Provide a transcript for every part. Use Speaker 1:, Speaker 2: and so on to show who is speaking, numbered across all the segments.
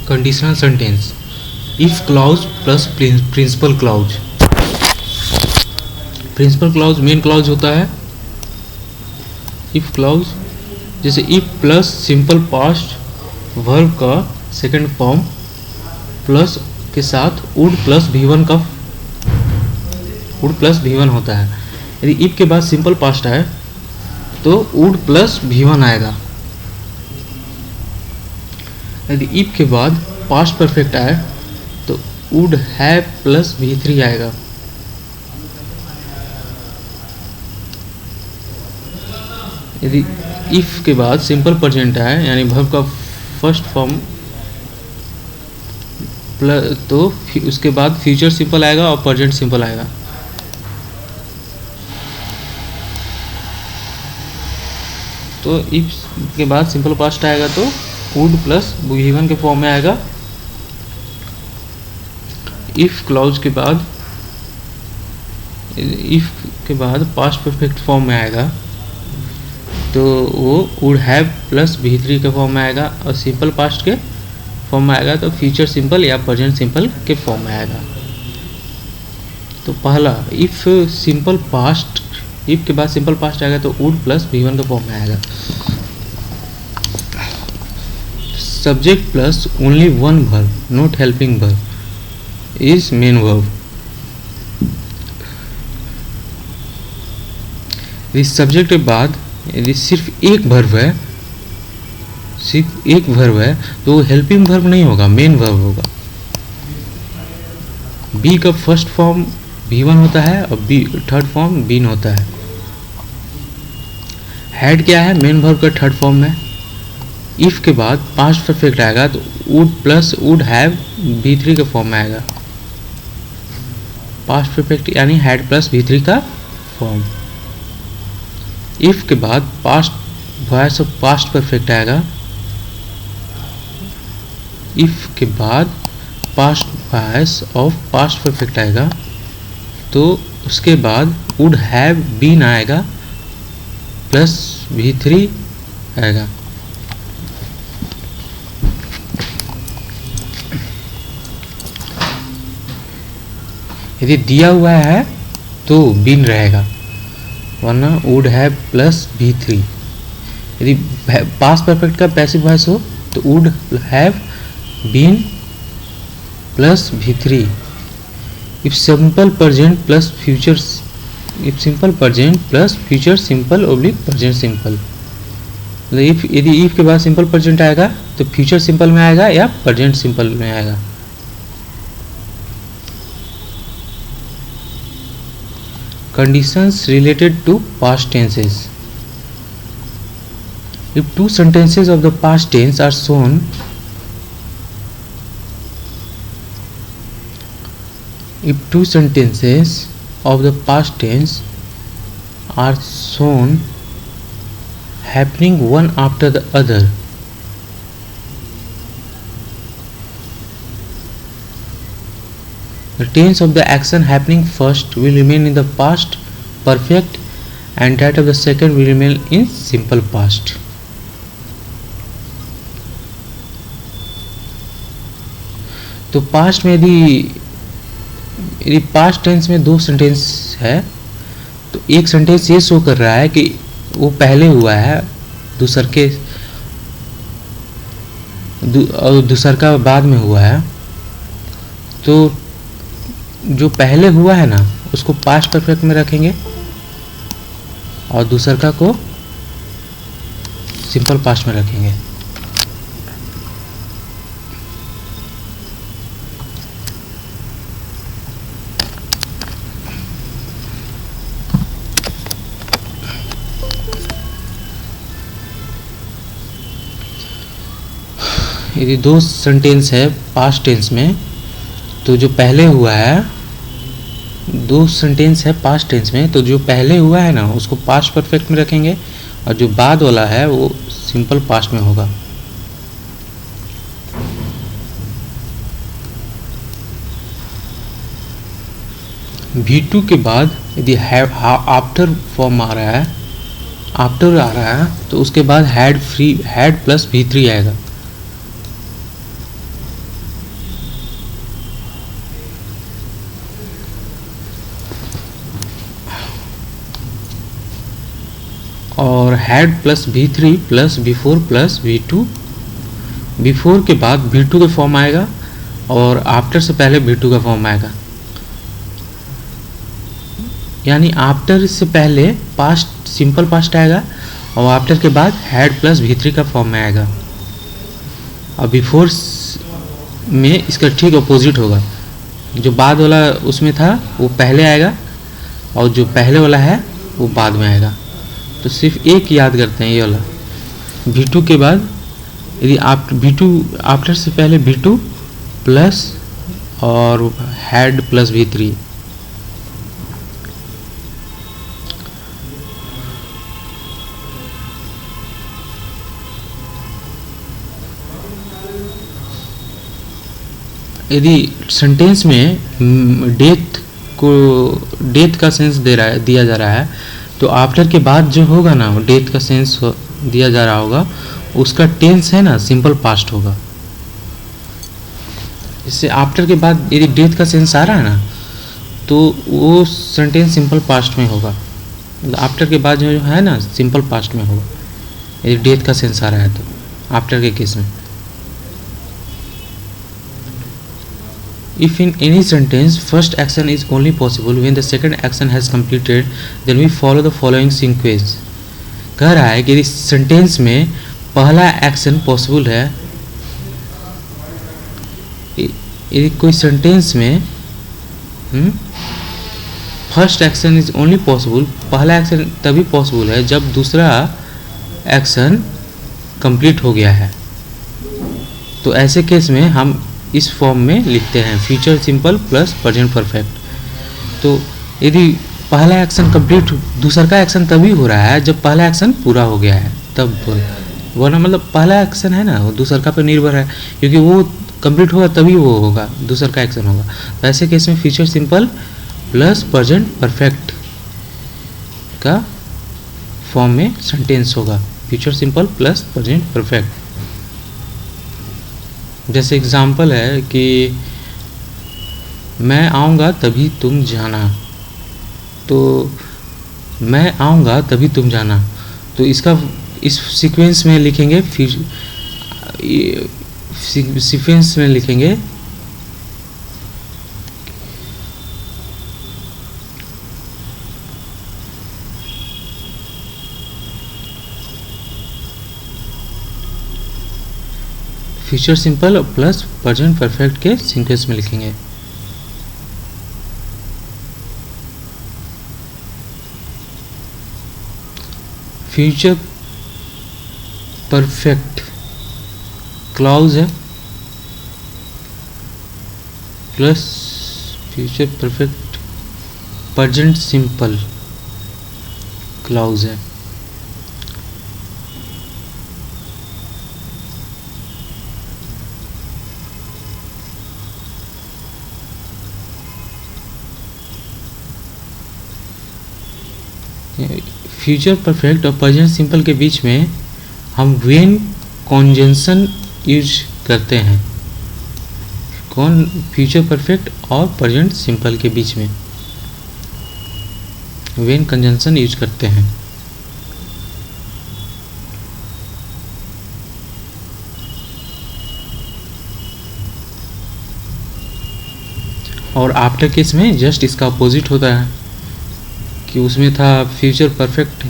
Speaker 1: Conditional sentence if clause plus principal clause. Principal clause main clause होता है। If clause जैसे if plus simple past verb का second form plus के साथ would plus V1 का would plus V1 होता है। यदि इफ के बाद सिंपल पास्ट है तो वुड प्लस V1 आएगा। यदि इफ के बाद पास्ट परफेक्ट आए तो वुड हैव प्लस V3 आएगा। यदि इफ के बाद सिंपल प्रेजेंट आए यानी वर्ब का फर्स्ट फॉर्म प्लस तो उसके बाद फ्यूचर सिंपल आएगा और प्रेजेंट सिंपल आएगा। तो इफ के बाद सिंपल पास्ट आएगा तो वुड प्लस V1 के फॉर्म में आएगा। इफ क्लॉज के बाद पास्ट परफेक्ट फॉर्म में आएगा तो वो वुड हैव प्लस V3 के फॉर्म में आएगा और सिंपल पास्ट के फॉर्म में आएगा तो फ्यूचर सिंपल या प्रेजेंट सिंपल के फॉर्म में आएगा। तो पहला इफ सिंपल पास्ट, इफ के बाद सिंपल पास्ट आएगा तो वुड प्लस V1 के फॉर्म में आएगा। Subject plus only one verb not helping verb is main verb. इस सब्जेक्ट के बाद यदि सिर्फ एक वर्ब है तो वो हेल्पिंग वर्ब नहीं होगा, मेन वर्ब होगा। बी का फर्स्ट फॉर्म V1 होता है और बी थर्ड फॉर्म बीन होता है। हैड क्या है, मेन वर्ब का थर्ड फॉर्म में। इफ के बाद पास्ट परफेक्ट आएगा तो would plus would have V3 के फॉर्म में आएगा। पास्ट परफेक्ट यानी हैड प्लस V3 का फॉर्म। इफ के बाद past voice of past perfect आएगा। इफ के बाद past voice of past perfect आएगा तो उसके बाद वुड हैव बीन आएगा प्लस V3 आएगा। यदि दिया हुआ है तो बीन रहेगा वरना वुड हैव प्लस V3। यदि पास्ट परफेक्ट का पैसिव वॉइस हो तो would have been plus V3। If simple present plus future, if simple present plus future simple oblique present simple. If यदि इफ के बाद सिंपल प्रेजेंट आएगा तो future simple में आएगा या प्रेजेंट सिंपल में आएगा। Conditions related to past tenses. If two sentences of the past tense are shown, if two sentences of the past tense are shown happening one after the other, the tense of the action happening first will remain in the past perfect and that of the second will remain in simple past. तो past में यदि past tense में दो sentence है तो एक sentence ये show कर रहा है कि वो पहले हुआ है दूसर का बाद में हुआ है। तो जो पहले हुआ है ना उसको पास्ट परफेक्ट में रखेंगे और दूसर का को सिंपल पास्ट में रखेंगे। यदि दो सेंटेंस है पास्ट टेंस में तो जो पहले हुआ है, दो सेंटेंस है पास्ट टेंस में तो जो पहले हुआ है ना उसको पास्ट परफेक्ट में रखेंगे और जो बाद वाला है वो सिंपल पास्ट में होगा। V2 के बाद यदि आफ्टर फॉर्म आ रहा है, आफ्टर आ रहा है तो उसके बाद हैड प्लस V3 आएगा। Had plus V3 plus V4 plus V2, before के बाद V2 का फॉर्म आएगा और आफ्टर से पहले V2 का फॉर्म आएगा, यानी आफ्टर से पहले पास्ट सिंपल पास्ट आएगा और आफ्टर के बाद हैड प्लस V3 का फॉर्म में आएगा। और बिफोर में इसका ठीक अपोजिट होगा, जो बाद वाला उसमें था वो पहले आएगा और जो पहले वाला है वो बाद में आएगा। तो सिर्फ एक याद करते हैं, ये वाला V2 के बाद यदि आप V2 आफ्टर से पहले V2 प्लस और हैड प्लस V3, यदि सेंटेंस में डेथ का सेंस दिया जा रहा है, तो आफ्टर के बाद जो होगा ना वो डेथ का सेंस दिया जा रहा होगा, उसका टेंस है ना सिंपल पास्ट होगा। इससे आफ्टर के बाद यदि डेथ का सेंस आ रहा है ना तो वो सेंटेंस सिंपल पास्ट में होगा, आफ्टर के बाद जो है ना सिंपल पास्ट में होगा यदि डेथ का सेंस आ रहा है तो आफ्टर के केस में। If in any sentence first action is only possible when the second action has completed, then we follow the following sequence। कह रहा है कि यदि सेंटेंस में पहला एक्शन पॉसिबल है, यदि कोई सेंटेंस में first action is only possible, पहला एक्शन तभी पॉसिबल है जब दूसरा एक्शन कंप्लीट हो गया है, तो ऐसे केस में हम इस फॉर्म में लिखते हैं future simple plus present perfect. तो यदि पहला एक्शन कंप्लीट, दूसरा का एक्शन तभी हो रहा है जब पहला एक्शन पूरा हो गया है, तब वरना मतलब पहला एक्शन है ना वो दूसरा का पर निर्भर है, क्योंकि वो कंप्लीट होगा तभी वो होगा, दूसरा का एक्शन होगा। तो ऐसे केस में future simple plus present perfect का फॉर्म में सेंटेंस होगा, future simple plus present perfect. जैसे एग्जाम्पल है कि मैं आऊँगा तभी तुम जाना, तो मैं आऊँगा तभी तुम जाना, तो इसका इस सीक्वेंस में लिखेंगे, फिर सीक्वेंस में लिखेंगे future simple plus present perfect के सीक्वेंस में लिखेंगे। फ्यूचर परफेक्ट क्लॉज है plus future perfect present simple clause है। फ्यूचर परफेक्ट और प्रेजेंट सिंपल के बीच में हम व्हेन कॉन्जंक्शन यूज करते हैं, कौन फ्यूचर परफेक्ट और प्रेजेंट सिंपल के बीच में व्हेन कंजंक्शन यूज करते हैं। और आफ्टर केस में जस्ट इसका अपोजिट होता है कि उसमें था future perfect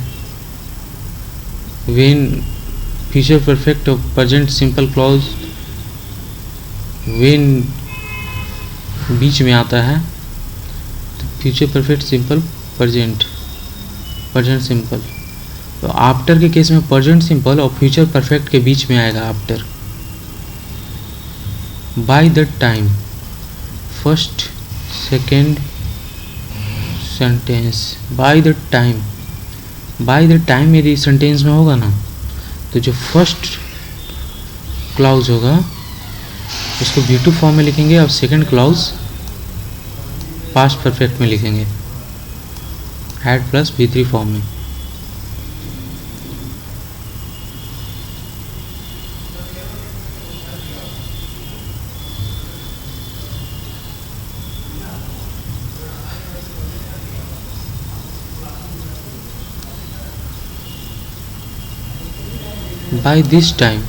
Speaker 1: when future perfect और प्रेजेंट सिंपल क्लॉज व्हेन बीच में आता है, तो future perfect simple present simple. तो आफ्टर के केस में प्रेजेंट सिंपल और फ्यूचर परफेक्ट के बीच में आएगा after. By the time first second sentence, by the time यदि सेंटेंस में होगा ना तो जो फर्स्ट क्लॉज होगा उसको V2 फॉर्म में लिखेंगे और सेकंड क्लॉज पास्ट परफेक्ट में लिखेंगे हैड प्लस V3 फॉर्म में। By this time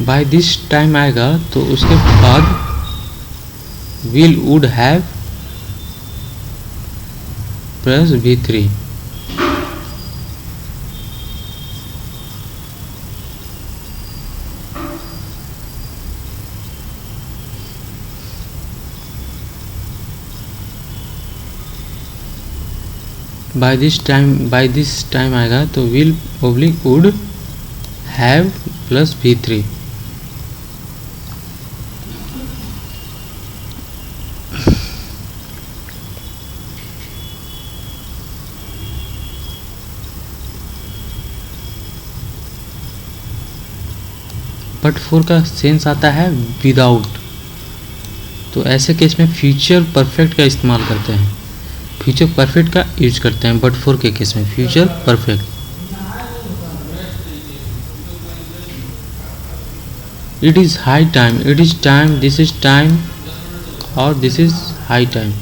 Speaker 1: by this time आएगा तो उसके बाद will would have plus V3। By this time आएगा तो will public would have plus V3। But 4 का सेंस आता है विदाउट, तो ऐसे केस में फ्यूचर परफेक्ट का इस्तेमाल करते हैं, फ्यूचर परफेक्ट का यूज करते हैं बट 4 के केस में future perfect. It is high time, it is time, this is time और दिस इज हाई टाइम।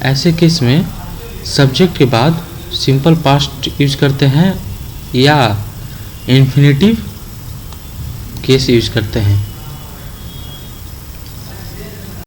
Speaker 1: ऐसे केस में सब्जेक्ट के बाद सिंपल पास्ट यूज करते हैं या इन्फिनेटिव केस यूज करते हैं।